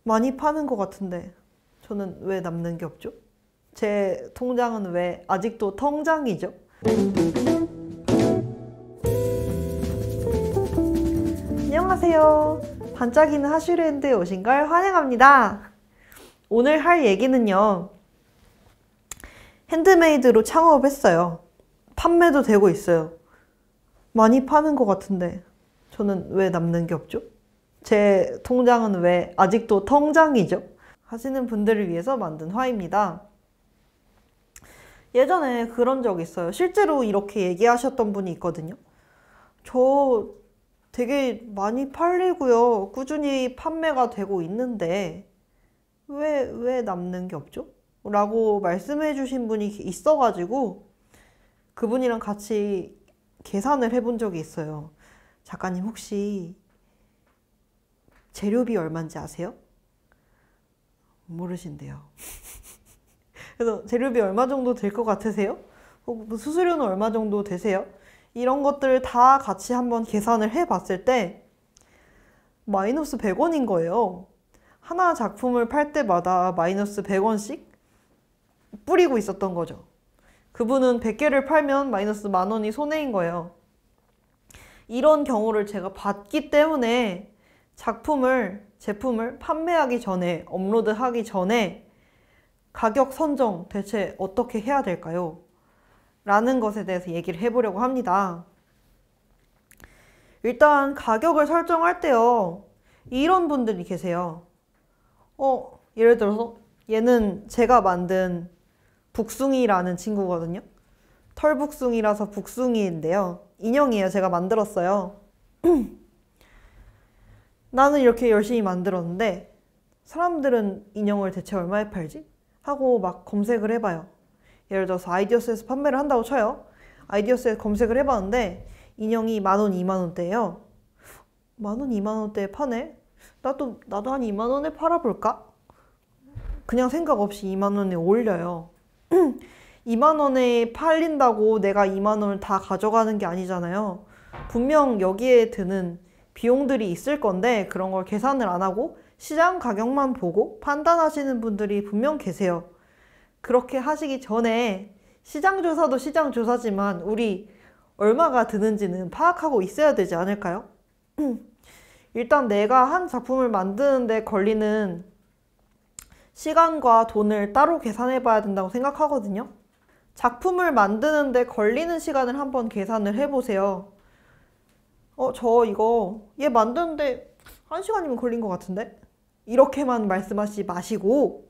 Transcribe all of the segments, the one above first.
많이 파는 것 같은데 저는 왜 남는 게 없죠? 제 통장은 왜 아직도 텅장이죠? 안녕하세요. 반짝이는 하슈랜드에 오신 걸 환영합니다. 오늘 할 얘기는요, 핸드메이드로 창업했어요. 판매도 되고 있어요. 많이 파는 것 같은데 저는 왜 남는 게 없죠? 제 통장은 왜 아직도 텅장이죠? 하시는 분들을 위해서 만든 화입니다. 예전에 그런 적 있어요. 실제로 이렇게 얘기하셨던 분이 있거든요. 저 되게 많이 팔리고요. 꾸준히 판매가 되고 있는데 왜 남는 게 없죠? 라고 말씀해 주신 분이 있어가지고 그분이랑 같이 계산을 해본 적이 있어요. 작가님 혹시 재료비 얼마인지 아세요? 모르신대요. 그래서 재료비 얼마 정도 될 것 같으세요? 혹 수수료는 얼마 정도 되세요? 이런 것들을 다 같이 한번 계산을 해봤을 때 마이너스 100원인 거예요. 하나 작품을 팔 때마다 마이너스 100원씩 뿌리고 있었던 거죠. 그분은 100개를 팔면 마이너스 10,000원이 손해인 거예요. 이런 경우를 제가 봤기 때문에 제품을 판매하기 전에, 업로드하기 전에 가격 선정 대체 어떻게 해야 될까요? 라는 것에 대해서 얘기를 해보려고 합니다. 일단 가격을 설정할 때요, 이런 분들이 계세요. 예를 들어서 얘는 제가 만든 북숭이라는 친구거든요. 털북숭이라서 북숭이인데요. 인형이에요. 제가 만들었어요. 나는 이렇게 열심히 만들었는데 사람들은 인형을 대체 얼마에 팔지? 하고 막 검색을 해봐요. 예를 들어서 아이디어스에서 판매를 한다고 쳐요. 아이디어스에 검색을 해봤는데 인형이 10,000원, 20,000원대예요. 10,000원, 20,000원대에 파네? 나도 한 20,000원에 팔아볼까? 그냥 생각 없이 20,000원에 올려요. 20,000원에 팔린다고 내가 20,000원을 다 가져가는 게 아니잖아요. 분명 여기에 드는 비용들이 있을 건데 그런 걸 계산을 안 하고 시장 가격만 보고 판단하시는 분들이 분명 계세요. 그렇게 하시기 전에 시장 조사도 시장 조사지만 우리 얼마가 드는지는 파악하고 있어야 되지 않을까요? 일단 내가 한 작품을 만드는데 걸리는 시간과 돈을 따로 계산해 봐야 된다고 생각하거든요. 작품을 만드는데 걸리는 시간을 한번 계산을 해보세요. 저 이거 얘 만드는데 1시간이면 걸린 것 같은데? 이렇게만 말씀하시지 마시고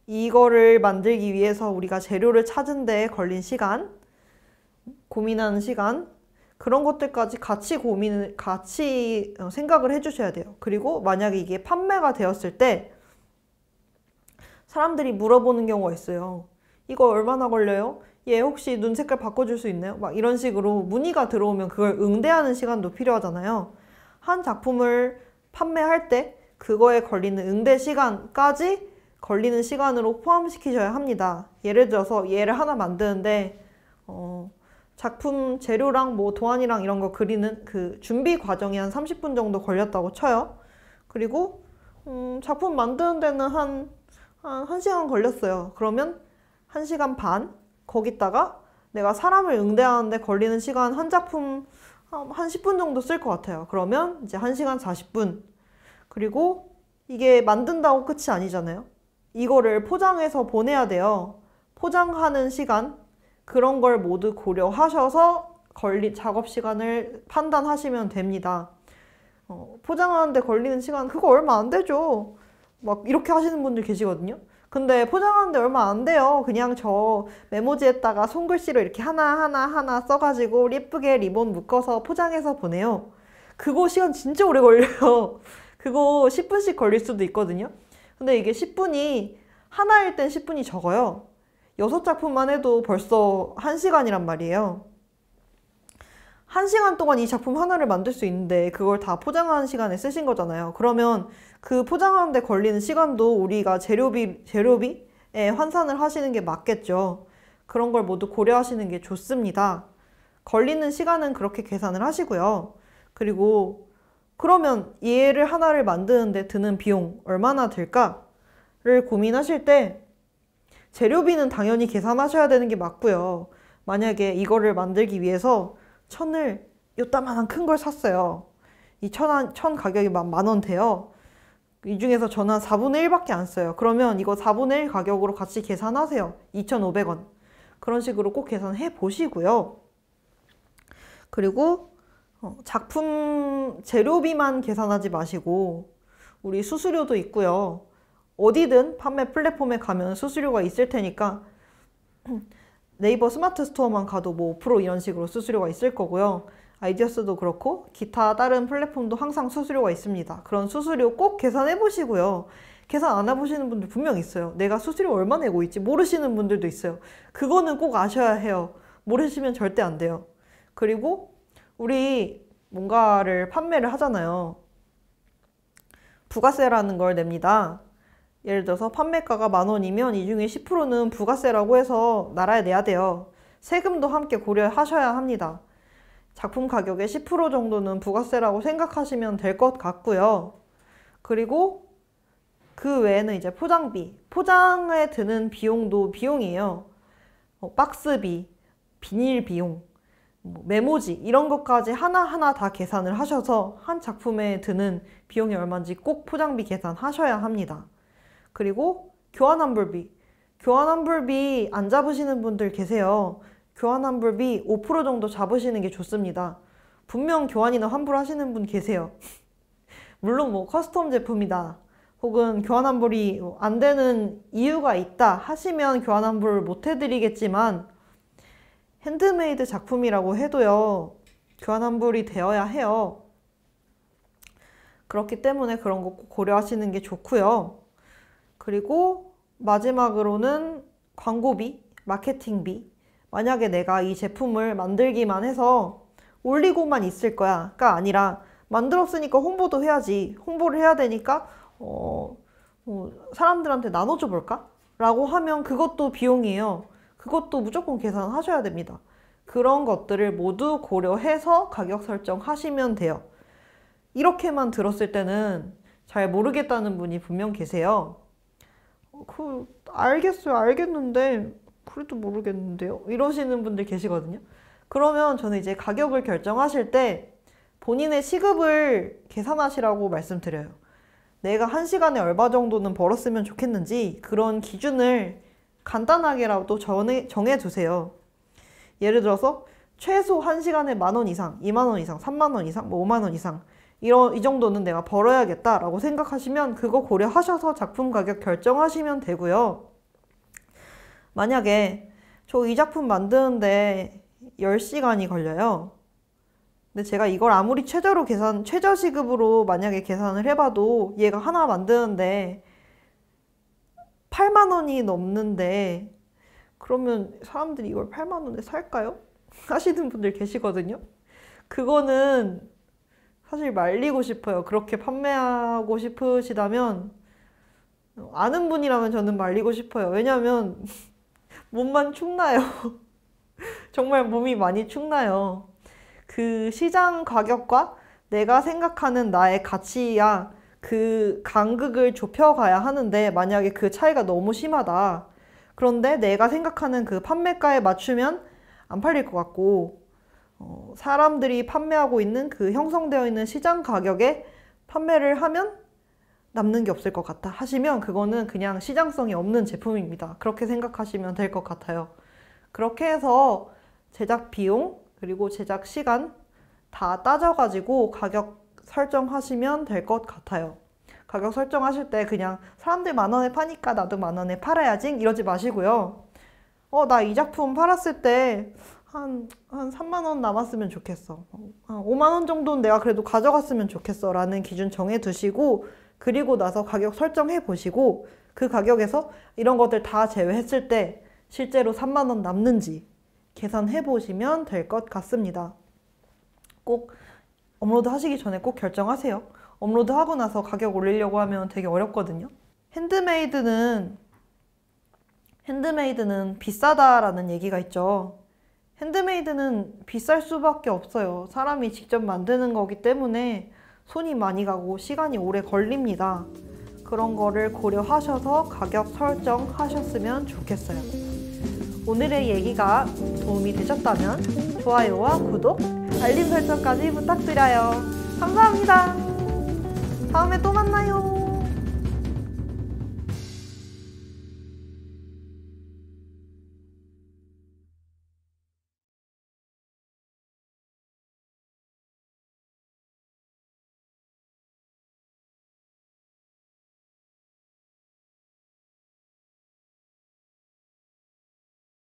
이거를 만들기 위해서 우리가 재료를 찾은 데 걸린 시간, 고민하는 시간, 그런 것들까지 같이 생각을 해주셔야 돼요. 그리고 만약에 이게 판매가 되었을 때 사람들이 물어보는 경우가 있어요. 이거 얼마나 걸려요? 얘 혹시 눈 색깔 바꿔줄 수 있나요? 막 이런 식으로 문의가 들어오면 그걸 응대하는 시간도 필요하잖아요. 한 작품을 판매할 때 그거에 걸리는 응대 시간까지 걸리는 시간으로 포함시키셔야 합니다. 예를 들어서 얘를 하나 만드는데 작품 재료랑 뭐 도안이랑 이런 거 그리는 그 준비 과정이 한 30분 정도 걸렸다고 쳐요. 그리고 작품 만드는 데는 한 1시간 걸렸어요. 그러면 1시간 반? 거기다가 내가 사람을 응대하는데 걸리는 시간 한 작품 한 10분 정도 쓸 것 같아요. 그러면 이제 1시간 40분. 그리고 이게 만든다고 끝이 아니잖아요. 이거를 포장해서 보내야 돼요. 포장하는 시간, 그런 걸 모두 고려하셔서 작업 시간을 판단하시면 됩니다. 포장하는데 걸리는 시간 그거 얼마 안 되죠. 막 이렇게 하시는 분들 계시거든요. 근데 포장하는데 얼마 안 돼요. 그냥 저 메모지에다가 손글씨로 이렇게 하나 써가지고 예쁘게 리본 묶어서 포장해서 보내요. 그거 시간 진짜 오래 걸려요. 그거 10분씩 걸릴 수도 있거든요. 근데 이게 10분이 하나일 땐 10분이 적어요. 6작품만 해도 벌써 1시간이란 말이에요. 1시간 동안 이 작품 하나를 만들 수 있는데 그걸 다 포장하는 시간에 쓰신 거잖아요. 그러면 그 포장하는 데 걸리는 시간도 우리가 재료비에 환산을 하시는 게 맞겠죠. 그런 걸 모두 고려하시는 게 좋습니다. 걸리는 시간은 그렇게 계산을 하시고요. 그리고 그러면 얘를 하나를 만드는데 드는 비용 얼마나 들까를 고민하실 때 재료비는 당연히 계산하셔야 되는 게 맞고요. 만약에 이거를 만들기 위해서 천을 요따만한 큰 걸 샀어요. 이 천 가격이 만 원 돼요. 이 중에서 저는 한 4분의 1밖에 안 써요. 그러면 이거 4분의 1 가격으로 같이 계산하세요. 2,500원. 그런 식으로 꼭 계산해 보시고요. 그리고 작품 재료비만 계산하지 마시고 우리 수수료도 있고요. 어디든 판매 플랫폼에 가면 수수료가 있을 테니까 네이버 스마트 스토어만 가도 뭐 5% 이런 식으로 수수료가 있을 거고요. 아이디어스도 그렇고 기타 다른 플랫폼도 항상 수수료가 있습니다. 그런 수수료 꼭 계산해 보시고요. 계산 안 해보시는 분들 분명 있어요. 내가 수수료 얼마 내고 있지 모르시는 분들도 있어요. 그거는 꼭 아셔야 해요. 모르시면 절대 안 돼요. 그리고 우리 뭔가를 판매를 하잖아요. 부가세라는 걸 냅니다. 예를 들어서 판매가가 10,000원이면 이 중에 10%는 부가세라고 해서 나라에 내야 돼요. 세금도 함께 고려하셔야 합니다. 작품 가격의 10% 정도는 부가세라고 생각하시면 될 것 같고요. 그리고 그 외에는 이제 포장비, 포장에 드는 비용도 비용이에요. 박스비, 비닐 비용, 메모지 이런 것까지 하나하나 다 계산을 하셔서 한 작품에 드는 비용이 얼마인지 꼭 포장비 계산하셔야 합니다. 그리고 교환환불비, 교환환불비 안 잡으시는 분들 계세요. 교환환불비 5% 정도 잡으시는 게 좋습니다. 분명 교환이나 환불하시는 분 계세요. 물론 뭐 커스텀 제품이다 혹은 교환환불이 안 되는 이유가 있다 하시면 교환환불을 못 해드리겠지만 핸드메이드 작품이라고 해도요 교환환불이 되어야 해요. 그렇기 때문에 그런 거 꼭 고려하시는 게 좋고요. 그리고 마지막으로는 광고비, 마케팅비. 만약에 내가 이 제품을 만들기만 해서 올리고만 있을 거야가 아니라 만들었으니까 홍보도 해야지. 홍보를 해야 되니까 사람들한테 나눠줘 볼까? 라고 하면 그것도 비용이에요. 그것도 무조건 계산하셔야 됩니다. 그런 것들을 모두 고려해서 가격 설정하시면 돼요. 이렇게만 들었을 때는 잘 모르겠다는 분이 분명 계세요. 알겠어요. 알겠는데 그래도 모르겠는데요. 이러시는 분들 계시거든요. 그러면 저는 이제 가격을 결정하실 때 본인의 시급을 계산하시라고 말씀드려요. 내가 한 시간에 얼마 정도는 벌었으면 좋겠는지 그런 기준을 간단하게라도 정해두세요. 예를 들어서 최소 한 시간에 10,000원 이상, 20,000원 이상, 30,000원 이상, 50,000원 이상 이 정도는 내가 벌어야겠다라고 생각하시면 그거 고려하셔서 작품 가격 결정하시면 되고요. 만약에 저 이 작품 만드는데 10시간이 걸려요. 근데 제가 이걸 아무리 최저 시급으로 만약에 계산을 해봐도 얘가 하나 만드는데 80,000원이 넘는데 그러면 사람들이 이걸 80,000원에 살까요? 하시는 분들 계시거든요. 그거는 사실 말리고 싶어요. 그렇게 판매하고 싶으시다면 아는 분이라면 저는 말리고 싶어요. 왜냐면 몸만 축나요. 정말 몸이 많이 축나요. 그 시장 가격과 내가 생각하는 나의 가치야 그 간극을 좁혀가야 하는데 만약에 그 차이가 너무 심하다. 그런데 내가 생각하는 그 판매가에 맞추면 안 팔릴 것 같고 사람들이 판매하고 있는 그 형성되어 있는 시장 가격에 판매를 하면 남는 게 없을 것 같다 하시면 그거는 그냥 시장성이 없는 제품입니다. 그렇게 생각하시면 될 것 같아요. 그렇게 해서 제작 비용 그리고 제작 시간 다 따져가지고 가격 설정하시면 될 것 같아요. 가격 설정하실 때 그냥 사람들 10,000원에 파니까 나도 10,000원에 팔아야지 이러지 마시고요. 나 이 작품 팔았을 때 한 30,000원 남았으면 좋겠어. 한 50,000원 정도는 내가 그래도 가져갔으면 좋겠어 라는 기준 정해 두시고 그리고 나서 가격 설정해 보시고 그 가격에서 이런 것들 다 제외했을 때 실제로 30,000원 남는지 계산해 보시면 될 것 같습니다. 꼭 업로드 하시기 전에 꼭 결정하세요. 업로드 하고 나서 가격 올리려고 하면 되게 어렵거든요. 핸드메이드는 비싸다라는 얘기가 있죠. 핸드메이드는 비쌀 수밖에 없어요. 사람이 직접 만드는 거기 때문에 손이 많이 가고 시간이 오래 걸립니다. 그런 거를 고려하셔서 가격 설정하셨으면 좋겠어요. 오늘의 얘기가 도움이 되셨다면 좋아요와 구독, 알림 설정까지 부탁드려요. 감사합니다. 다음에 또 만나요.